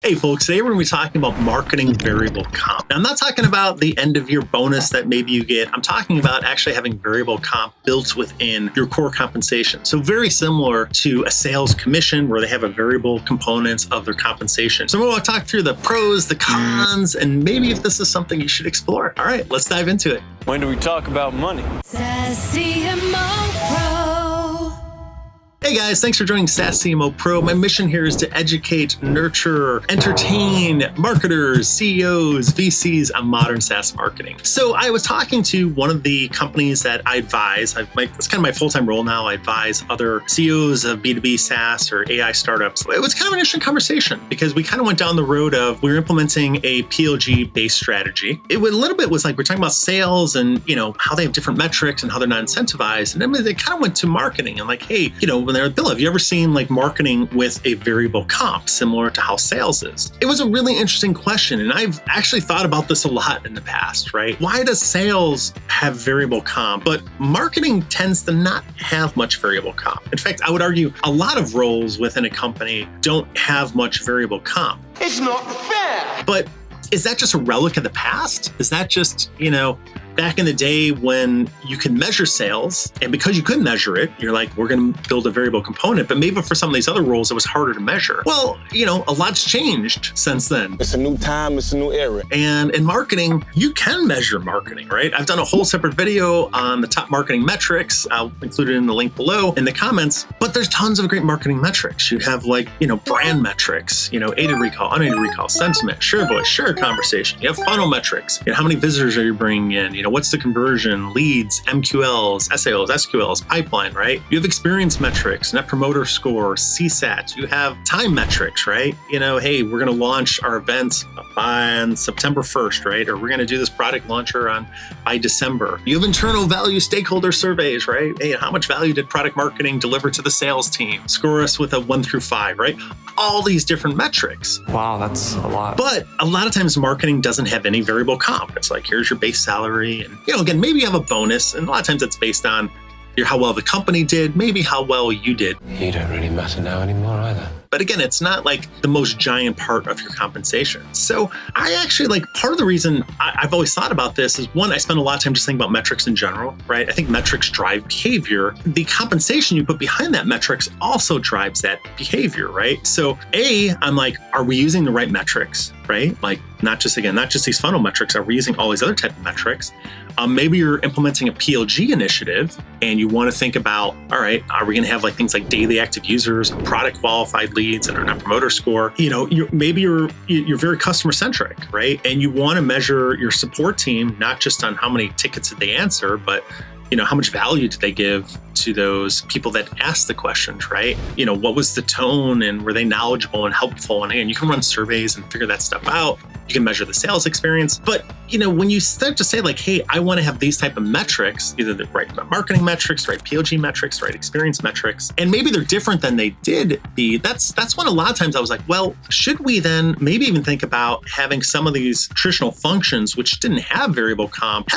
Hey folks, today we're going to be talking about marketing variable comp. Now, I'm not talking about the end of year bonus that maybe you get. I'm talking about actually having variable comp built within your core compensation. So very similar to a sales commission where they have a variable components of their compensation. So I'm going to talk through the pros, the cons, and maybe if this is something you should explore. All right, let's dive into it. When do we talk about money? Hey guys, thanks for joining SaaS CMO Pro. My mission here is to educate, nurture, entertain marketers, CEOs, VCs on modern SaaS marketing. So I was talking to one of the companies that I advise. It's kind of my full-time role now. I advise other CEOs of B2B SaaS or AI startups. It was kind of an interesting conversation because we kind of went down the road of we were implementing a PLG-based strategy. It was a little bit was like we're talking about sales and how they have different metrics and how they're not incentivized. And then they kind of went to marketing and like, hey, when they're Bill, have you ever seen like marketing with a variable comp similar to how sales is? It was a really interesting question. And I've actually thought about this a lot in the past, right? Why does sales have variable comp, but marketing tends to not have much variable comp? In fact, I would argue a lot of roles within a company don't have much variable comp. It's not fair. But is that just a relic of the past? Is that just, back in the day when you could measure sales, and because you could measure it, you're like, we're going to build a variable component. But maybe for some of these other roles, it was harder to measure. Well, a lot's changed since then. It's a new time, it's a new era. And in marketing, you can measure marketing, right? I've done a whole separate video on the top marketing metrics. I'll include it in the link below in the comments. But there's tons of great marketing metrics. You have brand metrics, aided recall, unaided recall, sentiment, share voice, share conversation. You have funnel metrics. How many visitors are you bringing in? What's the conversion, leads, MQLs, SAOs, SQLs, pipeline, right? You have experience metrics, net promoter score, CSAT. You have time metrics, right? Hey, we're going to launch our event on September 1st, right? Or we're going to do this product launcher by December. You have internal value stakeholder surveys, right? Hey, how much value did product marketing deliver to the sales team? Score us with a 1 through 5, right? All these different metrics. Wow, that's a lot. But a lot of times marketing doesn't have any variable comp. It's like, here's your base salary. And, again, maybe you have a bonus. And a lot of times it's based on how well the company did, maybe how well you did. You don't really matter now anymore either. But again, it's not like the most giant part of your compensation. So I actually part of the reason I've always thought about this is one, I spend a lot of time just thinking about metrics in general, right? I think metrics drive behavior. The compensation you put behind that metrics also drives that behavior, right? So I'm like, are we using the right metrics, right? Like not just these funnel metrics, are we using all these other type of metrics? Maybe you're implementing a PLG initiative and you want to think about, all right, are we going to have things like daily active users, product qualified leads, and our net promoter score? Maybe you're very customer centric, right? And you want to measure your support team, not just on how many tickets did they answer, but how much value did they give to those people that asked the questions, right? What was the tone and were they knowledgeable and helpful? And you can run surveys and figure that stuff out. You can measure the sales experience. But, when you start to say hey, I want to have these type of metrics, either the right marketing metrics, right PLG metrics, right experience metrics, and maybe they're different than they did be, that's when a lot of times I was like, well, should we then maybe even think about having some of these traditional functions, which didn't have variable comp,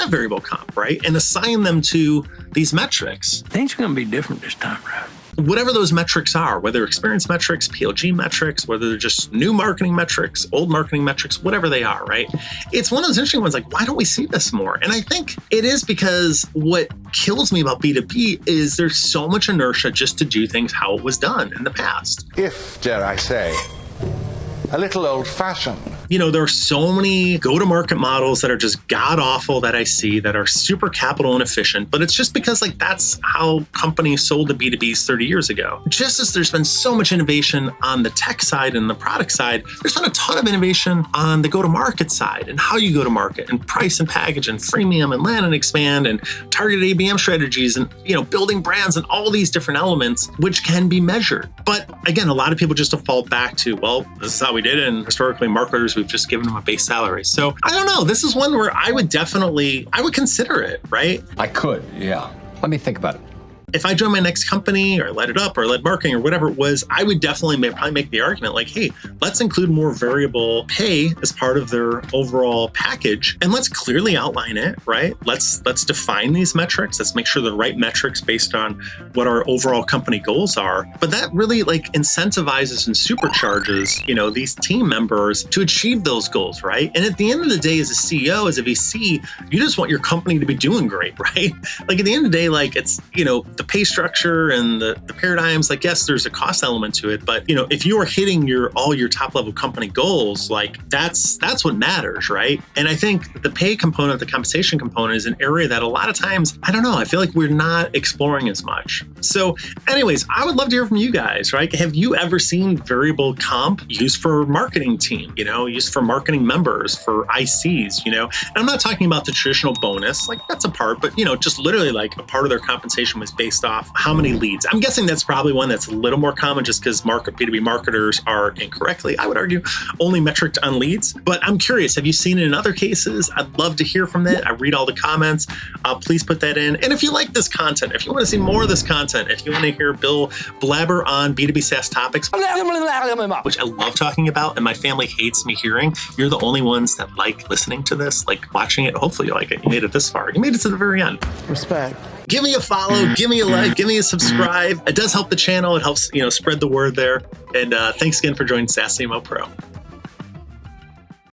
right? And assign them to these metrics. Things are going to be different this time, right? Whatever those metrics are, whether experience metrics, PLG metrics, whether they're just new marketing metrics, old marketing metrics, whatever they are, right? It's one of those interesting ones, why don't we see this more? And I think it is because what kills me about B2B is there's so much inertia just to do things how it was done in the past. If, dare I say, a little old-fashioned. There are so many go-to-market models that are just god-awful that I see that are super capital inefficient, but it's just because that's how companies sold to B2Bs 30 years ago. Just as there's been so much innovation on the tech side and the product side, there's been a ton of innovation on the go-to-market side and how you go to market and price and package and freemium and land and expand and targeted ABM strategies and, building brands and all these different elements, which can be measured. But again, a lot of people just default back to, well, this is how we did it. And historically marketers, we've just given them a base salary. So I don't know. This is one where I would consider it, right? I could, yeah. Let me think about it. if I join my next company or led it up or led marketing or whatever it was, I would definitely probably make the argument like, hey, let's include more variable pay as part of their overall package. And let's clearly outline it, right? Let's define these metrics. Let's make sure the right metrics based on what our overall company goals are. But that really like incentivizes and supercharges, these team members to achieve those goals, right? And at the end of the day, as a CEO, as a VC, you just want your company to be doing great, right? Like at the end of the day, like it's, the pay structure and the paradigms, like, yes, there's a cost element to it, but if you are hitting all your top level company goals, like that's what matters, right? And I think the pay component, the compensation component is an area that a lot of times, I don't know, I feel like we're not exploring as much. So anyways, I would love to hear from you guys, right? Have you ever seen variable comp used for marketing team, used for marketing members, for ICs, and I'm not talking about the traditional bonus, like that's a part, but just literally like a part of their compensation was based off how many leads. I'm guessing that's probably one that's a little more common just because B2B marketers are incorrectly, I would argue, only metric on leads. But I'm curious, have you seen it in other cases? I'd love to hear from that. I read all the comments. Please put that in. And if you like this content, if you want to see more of this content, if you want to hear Bill blabber on B2B SaaS topics, which I love talking about and my family hates me hearing, you're the only ones that like listening to this, like watching it. Hopefully you like it. You made it this far. You made it to the very end. Respect. Give me a follow, give me a like, give me a subscribe. It does help the channel. It helps, spread the word there. And thanks again for joining SaaS CMO Pro.